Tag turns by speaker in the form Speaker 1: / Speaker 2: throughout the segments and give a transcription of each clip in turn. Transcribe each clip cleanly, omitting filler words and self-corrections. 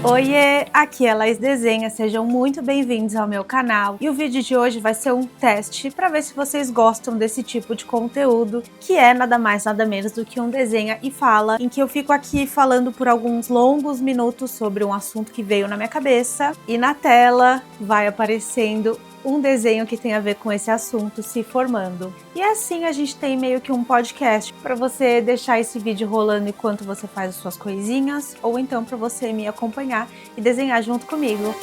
Speaker 1: Oiê, aqui é a Laís Desenha, sejam muito bem-vindos ao meu canal. E o vídeo de hoje vai ser um teste para ver se vocês gostam desse tipo de conteúdo, que é nada mais nada menos do que um desenha e fala, em que eu fico aqui falando por alguns longos minutos sobre um assunto que veio na minha cabeça e na tela vai aparecendo um desenho que tem a ver com esse assunto se formando. E assim a gente tem meio que um podcast para você deixar esse vídeo rolando enquanto você faz as suas coisinhas, ou então para você me acompanhar e desenhar junto comigo.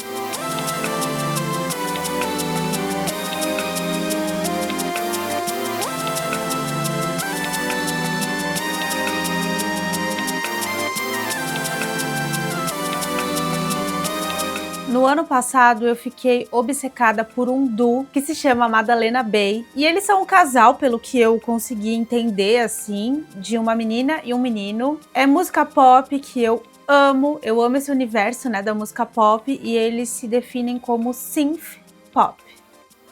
Speaker 1: No ano passado eu fiquei obcecada por um duo que se chama Madalena Bay, e eles são um casal, pelo que eu consegui entender, assim, de uma menina e um menino. É música pop que eu amo esse universo, né, da música pop, e eles se definem como synth pop.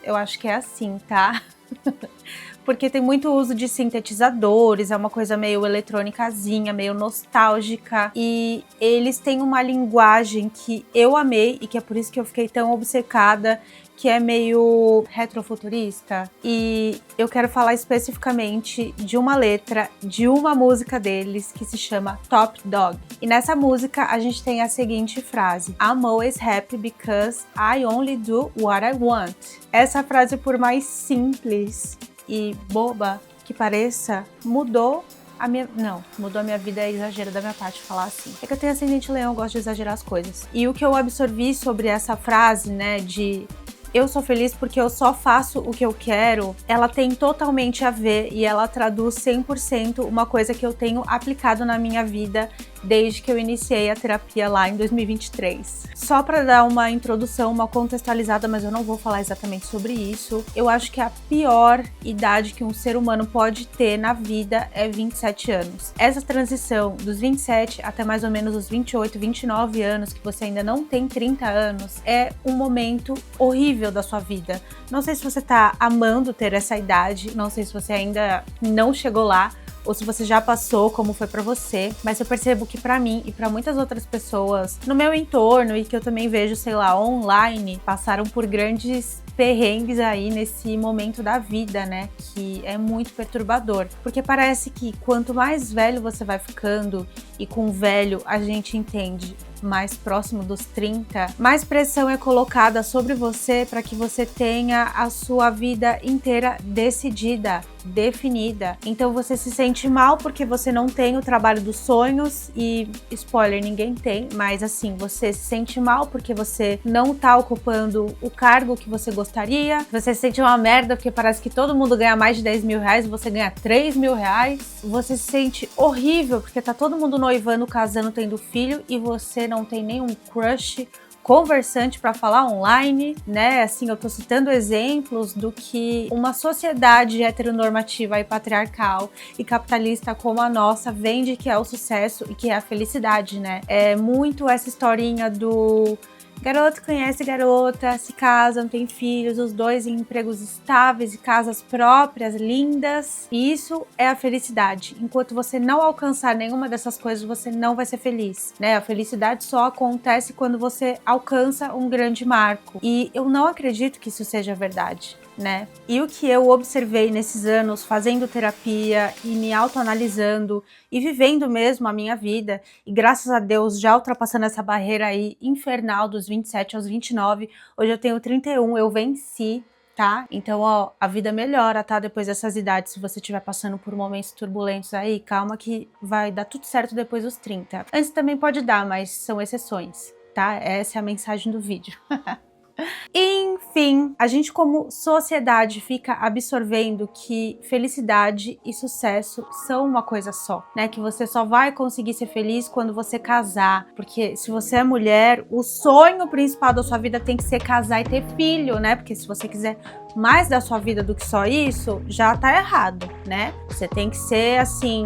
Speaker 1: Eu acho que é assim, tá? Porque tem muito uso de sintetizadores, é uma coisa meio eletrônicazinha, meio nostálgica, e eles têm uma linguagem que eu amei e que é por isso que eu fiquei tão obcecada, que é meio retrofuturista. E eu quero falar especificamente de uma letra de uma música deles que se chama Top Dog. E nessa música a gente tem a seguinte frase: I'm always happy because I only do what I want. Essa frase, por mais simples e boba que pareça, mudou a minha vida, é exagero da minha parte falar assim. É que eu tenho ascendente leão, eu gosto de exagerar as coisas. E o que eu absorvi sobre essa frase, né, de eu sou feliz porque eu só faço o que eu quero, ela tem totalmente a ver e ela traduz 100% uma coisa que eu tenho aplicado na minha vida desde que eu iniciei a terapia lá em 2023. Só para dar uma introdução, uma contextualizada, mas eu não vou falar exatamente sobre isso, eu acho que a pior idade que um ser humano pode ter na vida é 27 anos. Essa transição dos 27 até mais ou menos os 28, 29 anos, que você ainda não tem 30 anos, é um momento horrível da sua vida. Não sei se você tá amando ter essa idade, não sei se você ainda não chegou lá, ou se você já passou, como foi pra você, mas eu percebo que pra mim e pra muitas outras pessoas no meu entorno, e que eu também vejo, sei lá, online, passaram por grandes perrengues aí nesse momento da vida, né, que é muito perturbador, porque parece que quanto mais velho você vai ficando, e com velho a gente entende mais próximo dos 30, mais pressão é colocada sobre você para que você tenha a sua vida inteira decidida, definida. Então você se sente mal porque você não tem o trabalho dos sonhos e, spoiler, ninguém tem, mas assim, você se sente mal porque você não tá ocupando o cargo que você gostaria, você se sente uma merda porque parece que todo mundo ganha mais de 10 mil reais e você ganha 3 mil reais, você se sente horrível porque tá todo mundo noivando, casando, tendo filho e você não tem nenhum crush conversante para falar online, né? Assim, eu tô citando exemplos do que uma sociedade heteronormativa e patriarcal e capitalista como a nossa vende que é o sucesso e que é a felicidade, né? É muito essa historinha do garoto conhece garota, se casam, têm filhos, os dois em empregos estáveis e casas próprias, lindas. E isso é a felicidade. Enquanto você não alcançar nenhuma dessas coisas, você não vai ser feliz, né? A felicidade só acontece quando você alcança um grande marco. E eu não acredito que isso seja verdade, né? E o que eu observei nesses anos fazendo terapia e me autoanalisando e vivendo mesmo a minha vida, e graças a Deus já ultrapassando essa barreira aí infernal dos 27 aos 29, hoje eu tenho 31, eu venci, tá? Então, ó, a vida melhora, tá? Depois dessas idades, se você estiver passando por momentos turbulentos aí, calma que vai dar tudo certo depois dos 30. Antes também pode dar, mas são exceções, tá? Essa é a mensagem do vídeo. Enfim, a gente como sociedade fica absorvendo que felicidade e sucesso são uma coisa só, né? Que você só vai conseguir ser feliz quando você casar, porque se você é mulher, o sonho principal da sua vida tem que ser casar e ter filho, né? Porque se você quiser mais da sua vida do que só isso, já tá errado, né? Você tem que ser assim,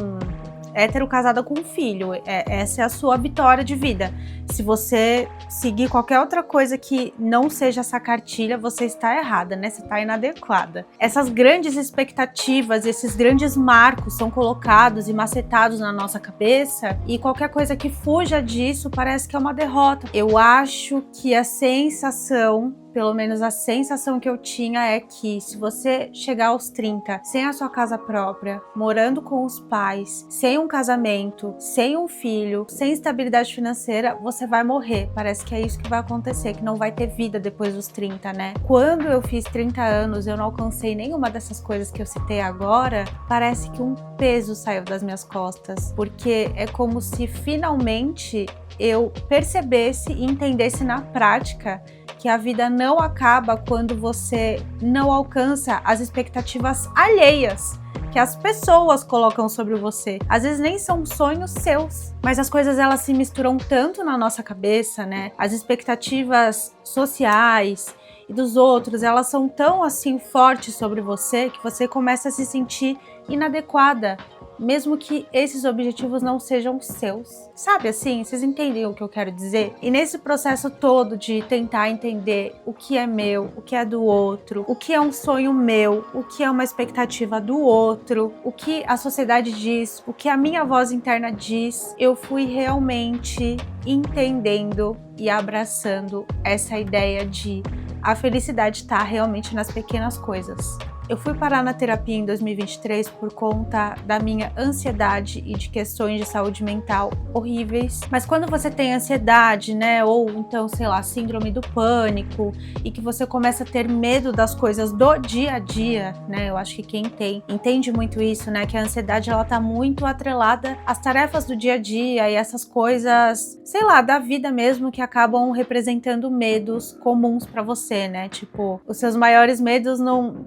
Speaker 1: hétero casada com um filho. Essa é a sua vitória de vida. Se você seguir qualquer outra coisa que não seja essa cartilha, você está errada, né? Você está inadequada. Essas grandes expectativas, esses grandes marcos são colocados e macetados na nossa cabeça, e qualquer coisa que fuja disso parece que é uma derrota. Eu acho que a sensação, pelo menos a sensação que eu tinha, é que se você chegar aos 30 sem a sua casa própria, morando com os pais, sem um casamento, sem um filho, sem estabilidade financeira, você vai morrer. Parece que é isso que vai acontecer, que não vai ter vida depois dos 30, né? Quando eu fiz 30 anos, eu não alcancei nenhuma dessas coisas que eu citei agora, parece que um peso saiu das minhas costas, porque é como se finalmente eu percebesse e entendesse na prática que a vida não acaba quando você não alcança as expectativas alheias que as pessoas colocam sobre você. Às vezes nem são sonhos seus, mas as coisas elas se misturam tanto na nossa cabeça, né? As expectativas sociais e dos outros, elas são tão assim fortes sobre você que você começa a se sentir inadequada, mesmo que esses objetivos não sejam seus. Sabe assim? Vocês entendem o que eu quero dizer? E nesse processo todo de tentar entender o que é meu, o que é do outro, o que é um sonho meu, o que é uma expectativa do outro, o que a sociedade diz, o que a minha voz interna diz, eu fui realmente entendendo e abraçando essa ideia de a felicidade está realmente nas pequenas coisas. Eu fui parar na terapia em 2023 por conta da minha ansiedade e de questões de saúde mental horríveis. Mas quando você tem ansiedade, né, ou então, sei lá, síndrome do pânico, e que você começa a ter medo das coisas do dia a dia, né, eu acho que quem tem entende muito isso, né, que a ansiedade ela tá muito atrelada às tarefas do dia a dia e essas coisas, sei lá, da vida mesmo, que acabam representando medos comuns pra você, né, tipo, os seus maiores medos não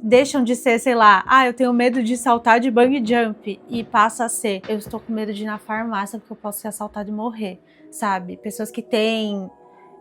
Speaker 1: deixam de ser, sei lá, eu tenho medo de saltar de bungee jump, e passa a ser, eu estou com medo de ir na farmácia porque eu posso ser assaltado e morrer, sabe? Pessoas que têm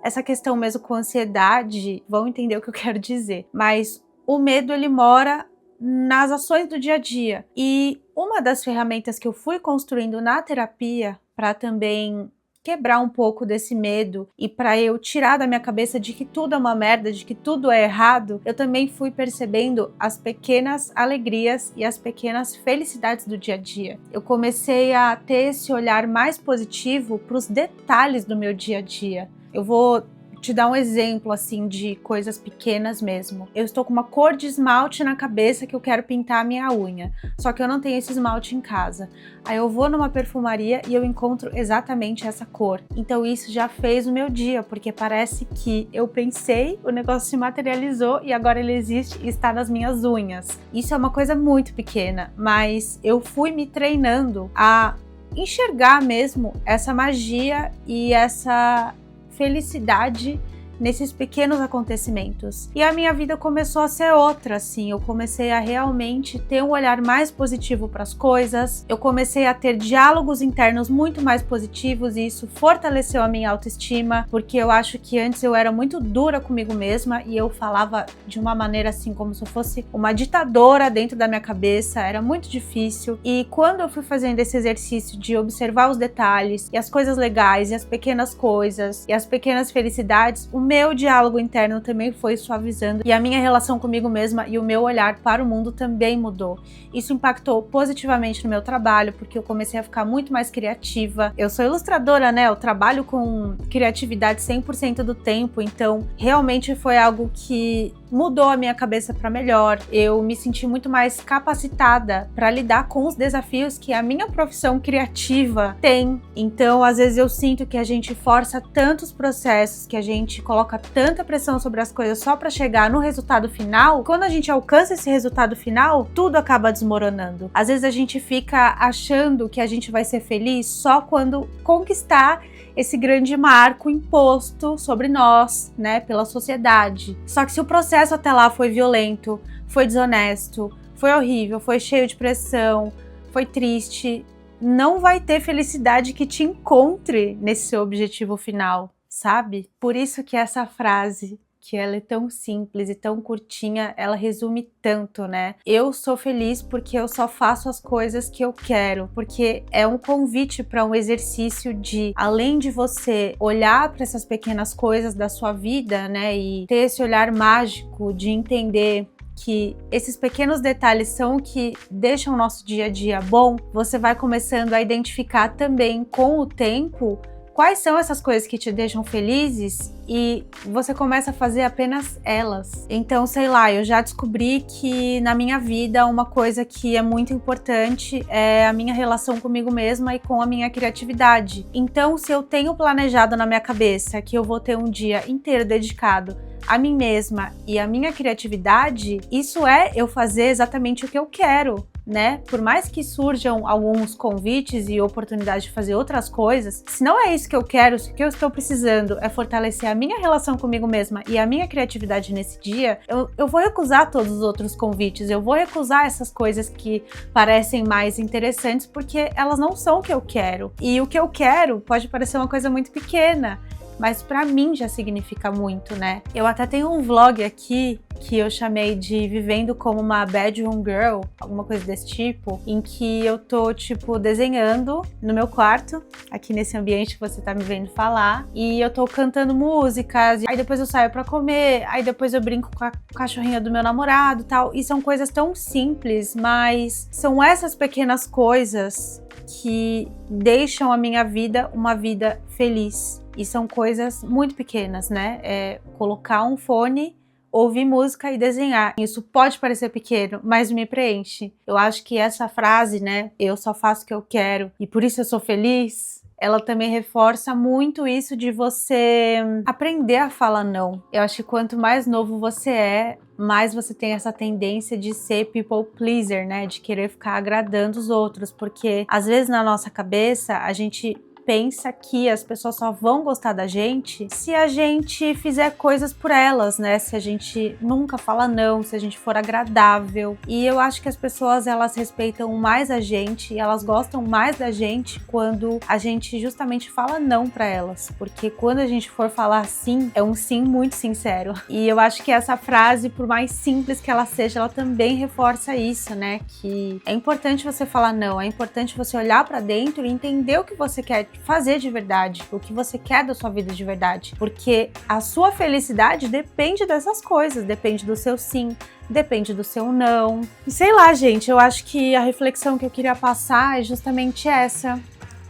Speaker 1: essa questão mesmo com ansiedade vão entender o que eu quero dizer, mas o medo ele mora nas ações do dia a dia, e uma das ferramentas que eu fui construindo na terapia para também quebrar um pouco desse medo e para eu tirar da minha cabeça de que tudo é uma merda, de que tudo é errado, eu também fui percebendo as pequenas alegrias e as pequenas felicidades do dia a dia. Eu comecei a ter esse olhar mais positivo para os detalhes do meu dia a dia. Eu vou te dar um exemplo assim de coisas pequenas mesmo. Eu estou com uma cor de esmalte na cabeça que eu quero pintar a minha unha, só que eu não tenho esse esmalte em casa. Aí eu vou numa perfumaria e eu encontro exatamente essa cor. Então isso já fez o meu dia, porque parece que eu pensei, o negócio se materializou e agora ele existe e está nas minhas unhas. Isso é uma coisa muito pequena, mas eu fui me treinando a enxergar mesmo essa magia e essa felicidade nesses pequenos acontecimentos. E a minha vida começou a ser outra, assim. Eu comecei a realmente ter um olhar mais positivo para as coisas. Eu comecei a ter diálogos internos muito mais positivos e isso fortaleceu a minha autoestima, porque eu acho que antes eu era muito dura comigo mesma e eu falava de uma maneira assim como se eu fosse uma ditadora dentro da minha cabeça. Era muito difícil. E quando eu fui fazendo esse exercício de observar os detalhes e as coisas legais e as pequenas coisas e as pequenas felicidades, o meu diálogo interno também foi suavizando e a minha relação comigo mesma e o meu olhar para o mundo também mudou. Isso impactou positivamente no meu trabalho, porque eu comecei a ficar muito mais criativa. Eu sou ilustradora, né? Eu trabalho com criatividade 100% do tempo, então realmente foi algo que mudou a minha cabeça para melhor. Eu me senti muito mais capacitada para lidar com os desafios que a minha profissão criativa tem. Então, às vezes eu sinto que a gente força tantos processos, que a gente coloca tanta pressão sobre as coisas só para chegar no resultado final. Quando a gente alcança esse resultado final, tudo acaba desmoronando. Às vezes a gente fica achando que a gente vai ser feliz só quando conquistar esse grande marco imposto sobre nós, né, pela sociedade. Só que se o processo até lá foi violento, foi desonesto, foi horrível, foi cheio de pressão, foi triste, não vai ter felicidade que te encontre nesse seu objetivo final, sabe? Por isso que essa frase porque ela é tão simples e tão curtinha, ela resume tanto, né? Eu sou feliz porque eu só faço as coisas que eu quero, porque é um convite para um exercício de, além de você olhar para essas pequenas coisas da sua vida, né, e ter esse olhar mágico de entender que esses pequenos detalhes são o que deixam o nosso dia a dia bom, você vai começando a identificar também com o tempo quais são essas coisas que te deixam felizes e você começa a fazer apenas elas. Então, sei lá, eu já descobri que na minha vida uma coisa que é muito importante é a minha relação comigo mesma e com a minha criatividade. Então, se eu tenho planejado na minha cabeça que eu vou ter um dia inteiro dedicado a mim mesma e a minha criatividade, isso é eu fazer exatamente o que eu quero, né? Por mais que surjam alguns convites e oportunidades de fazer outras coisas, se não é isso que eu quero, se o que eu estou precisando é fortalecer a minha relação comigo mesma e a minha criatividade nesse dia, eu vou recusar todos os outros convites, eu vou recusar essas coisas que parecem mais interessantes porque elas não são o que eu quero. E o que eu quero pode parecer uma coisa muito pequena, mas pra mim já significa muito, né? Eu até tenho um vlog aqui que eu chamei de Vivendo como uma Bedroom Girl, alguma coisa desse tipo, em que eu tô, tipo, desenhando no meu quarto, aqui nesse ambiente que você tá me vendo falar, e eu tô cantando músicas, aí depois eu saio pra comer, aí depois eu brinco com a cachorrinha do meu namorado e tal, e são coisas tão simples, mas são essas pequenas coisas que deixam a minha vida uma vida feliz. E são coisas muito pequenas, né? É colocar um fone, ouvir música e desenhar. Isso pode parecer pequeno, mas me preenche. Eu acho que essa frase, né? Eu só faço o que eu quero e por isso eu sou feliz. Ela também reforça muito isso de você aprender a falar não. Eu acho que quanto mais novo você é, mais você tem essa tendência de ser people pleaser, né? De querer ficar agradando os outros, porque às vezes na nossa cabeça a gente pensa que as pessoas só vão gostar da gente se a gente fizer coisas por elas, né? Se a gente nunca fala não, se a gente for agradável. E eu acho que as pessoas, elas respeitam mais a gente e elas gostam mais da gente quando a gente justamente fala não pra elas. Porque quando a gente for falar sim, é um sim muito sincero. E eu acho que essa frase, por mais simples que ela seja, ela também reforça isso, né? Que é importante você falar não, é importante você olhar pra dentro e entender o que você quer fazer de verdade, o que você quer da sua vida de verdade, porque a sua felicidade depende dessas coisas, depende do seu sim, depende do seu não. E sei lá, gente, eu acho que a reflexão que eu queria passar é justamente essa,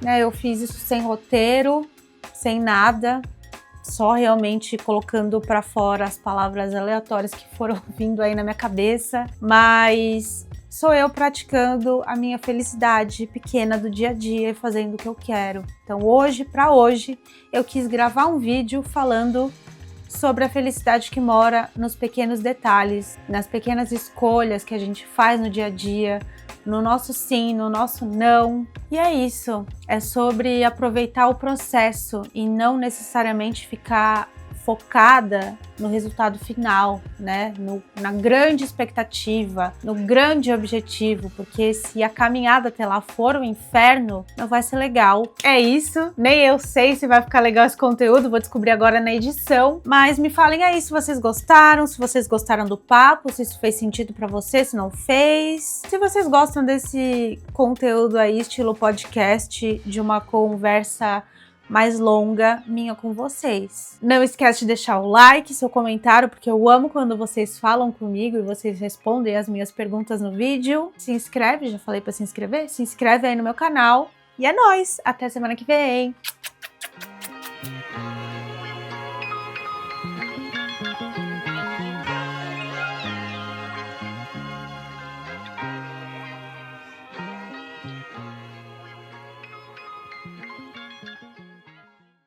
Speaker 1: né? Eu fiz isso sem roteiro, sem nada, só realmente colocando pra fora as palavras aleatórias que foram vindo aí na minha cabeça, mas sou eu praticando a minha felicidade pequena do dia a dia e fazendo o que eu quero. Então hoje, pra hoje, eu quis gravar um vídeo falando sobre a felicidade que mora nos pequenos detalhes, nas pequenas escolhas que a gente faz no dia a dia, no nosso sim, no nosso não. E é isso, é sobre aproveitar o processo e não necessariamente ficar focada no resultado final, né? Na grande expectativa, no grande objetivo, porque se a caminhada até lá for um inferno, não vai ser legal. É isso, nem eu sei se vai ficar legal esse conteúdo, vou descobrir agora na edição, mas me falem aí se vocês gostaram do papo, se isso fez sentido pra você, se não fez, se vocês gostam desse conteúdo aí, estilo podcast, de uma conversa mais longa minha com vocês. Não esquece de deixar o like, seu comentário, porque eu amo quando vocês falam comigo e vocês respondem as minhas perguntas no vídeo. Se inscreve, já falei pra se inscrever? Se inscreve aí no meu canal. E é nóis! Até semana que vem!